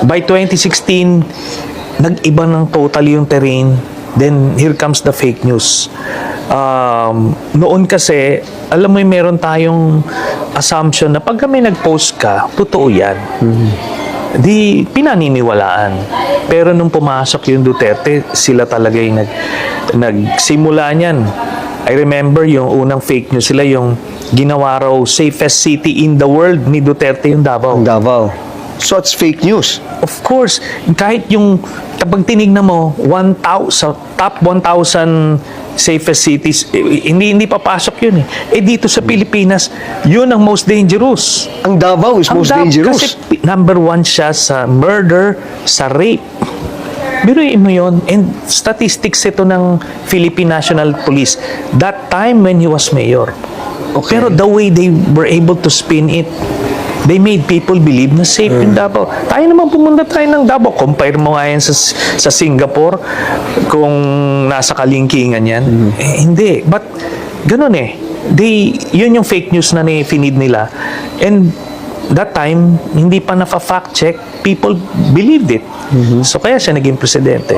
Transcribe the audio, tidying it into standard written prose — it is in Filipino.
By 2016, nag-iba ng totally yung terrain. Then, here comes the fake news. Noon kasi, alam mo, meron tayong assumption na pag kami nag-post ka, totoo yan. Di pinaniniwalaan. Pero nung pumasok yung Duterte, sila talaga yung nagsimula niyan. I remember yung unang fake news sila, yung ginawa raw safest city in the world ni Duterte yung Davao. Davao. So it's fake news. Of course, kahit yung kapag tinignan mo 1,000 top 1,000 safest cities, hindi papasok yun eh. Dito sa Pilipinas, yun ang most dangerous. Ang Davao is most dangerous. Kasi number 1 siya sa murder, sa rape. Biruin mo yun. And statistics ito ng Philippine National Police. That time when he was mayor. Okay. Pero the way they were able to spin it, they made people believe na safe in Davao. Tayo naman pumunta tayo ng Davao. Compare mo nga yan sa Singapore kung nasa kalingkingan yan. Hindi. But ganun eh. Yun yung fake news na finid nila. And that time, hindi pa na-fact check, people believed it. So kaya siya naging presidente.